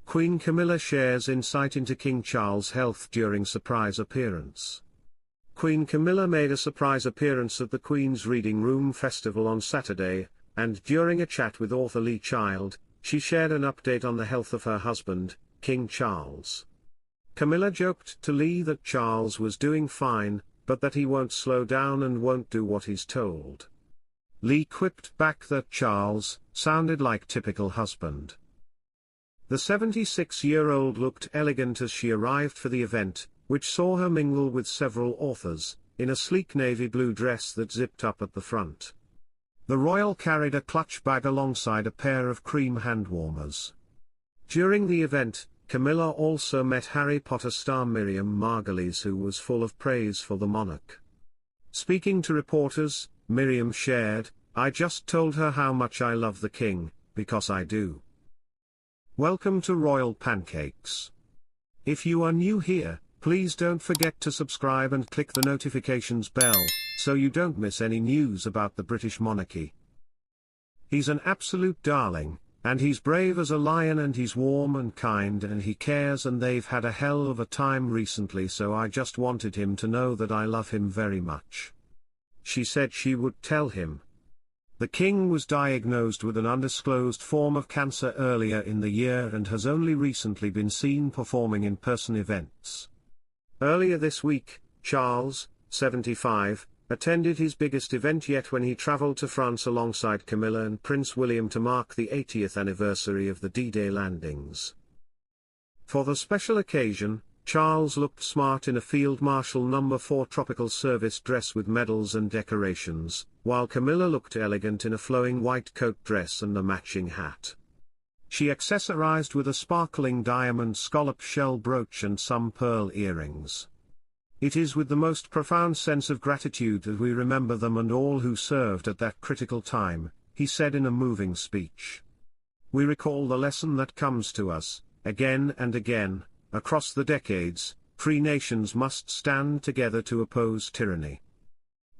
Queen Camilla shares insight into King Charles' health during surprise appearance. Queen Camilla made a surprise appearance at the Queen's Reading Room Festival on Saturday, and during a chat with author Lee Child, she shared an update on the health of her husband, King Charles. Camilla joked to Lee that Charles was doing fine, but that he won't slow down and won't do what he's told. Lee quipped back that Charles sounded like typical husband. The 76-year-old looked elegant as she arrived for the event, which saw her mingle with several authors, in a sleek navy blue dress that zipped up at the front. The royal carried a clutch bag alongside a pair of cream hand warmers. During the event, Camilla also met Harry Potter star Miriam Margolyes, who was full of praise for the monarch. Speaking to reporters, Miriam shared, "I just told her how much I love the king, because I do." Welcome to Royal Pancakes. If you are new here, please don't forget to subscribe and click the notifications bell, so you don't miss any news about the British monarchy. He's an absolute darling, and he's brave as a lion, and he's warm and kind, and he cares, and they've had a hell of a time recently, so I just wanted him to know that I love him very much. She said she would tell him. The king was diagnosed with an undisclosed form of cancer earlier in the year and has only recently been seen performing in-person events. Earlier this week, Charles, 75, attended his biggest event yet when he traveled to France alongside Camilla and Prince William to mark the 80th anniversary of the D-Day landings. For the special occasion, Charles looked smart in a Field Marshal No. 4 tropical service dress with medals and decorations, while Camilla looked elegant in a flowing white coat dress and a matching hat. She accessorized with a sparkling diamond scallop shell brooch and some pearl earrings. "It is with the most profound sense of gratitude that we remember them and all who served at that critical time," he said in a moving speech. "We recall the lesson that comes to us, again and again, across the decades: free nations must stand together to oppose tyranny."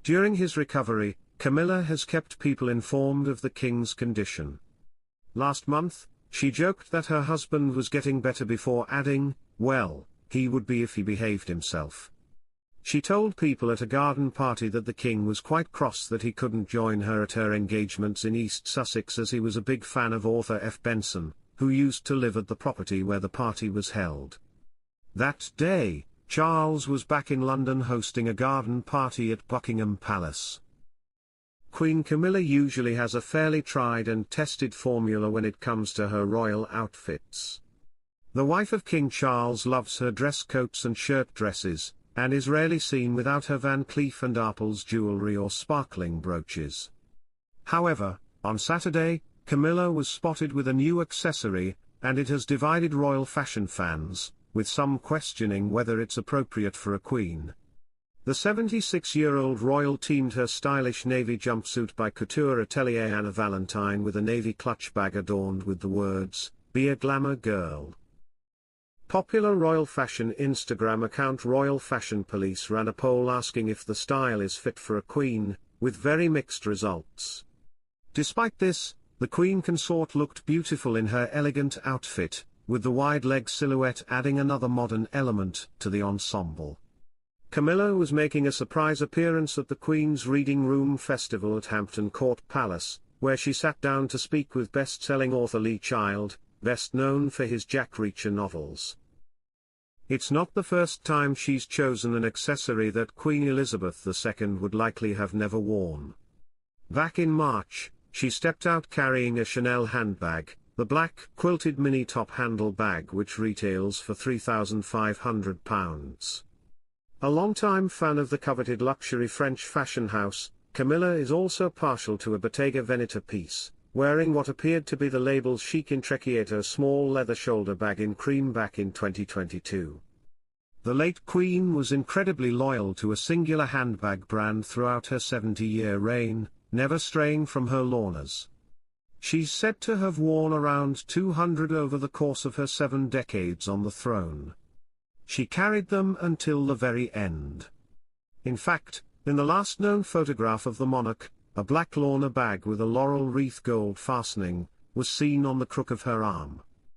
During his recovery, Camilla has kept people informed of the king's condition. Last month, she joked that her husband was getting better before adding, "Well, he would be if he behaved himself." She told people at a garden party that the king was quite cross that he couldn't join her at her engagements in East Sussex, as he was a big fan of author F. Benson, who used to live at the property where the party was held. That day, Charles was back in London hosting a garden party at Buckingham Palace. Queen Camilla usually has a fairly tried and tested formula when it comes to her royal outfits. The wife of King Charles loves her dress coats and shirt dresses, and is rarely seen without her Van Cleef & Arpels jewelry or sparkling brooches. However, on Saturday, Camilla was spotted with a new accessory, and it has divided royal fashion fans, with some questioning whether it's appropriate for a queen. The 76-year-old royal teamed her stylish navy jumpsuit by couture atelier Anna Valentine with a navy clutch bag adorned with the words, "Be a glamour girl." Popular royal fashion Instagram account Royal Fashion Police ran a poll asking if the style is fit for a queen, with very mixed results. Despite this, the queen consort looked beautiful in her elegant outfit, with the wide leg silhouette adding another modern element to the ensemble. Camilla was making a surprise appearance at the Queen's Reading Room Festival at Hampton Court Palace, where she sat down to speak with best-selling author Lee Child, best known for his Jack Reacher novels. It's not the first time she's chosen an accessory that Queen Elizabeth II would likely have never worn. Back in March, she stepped out carrying a Chanel handbag, the black quilted mini top handle bag, which retails for £3,500. A longtime fan of the coveted luxury French fashion house, Camilla is also partial to a Bottega Veneta piece, wearing what appeared to be the label's chic Intrecciato small leather shoulder bag in cream back in 2022. The late Queen was incredibly loyal to a singular handbag brand throughout her 70-year reign, never straying from her lawners. She's said to have worn around 200 over the course of her 7 decades on the throne. She carried them until the very end. In fact, in the last known photograph of the monarch, a black Lorna bag with a laurel wreath gold fastening was seen on the crook of her arm.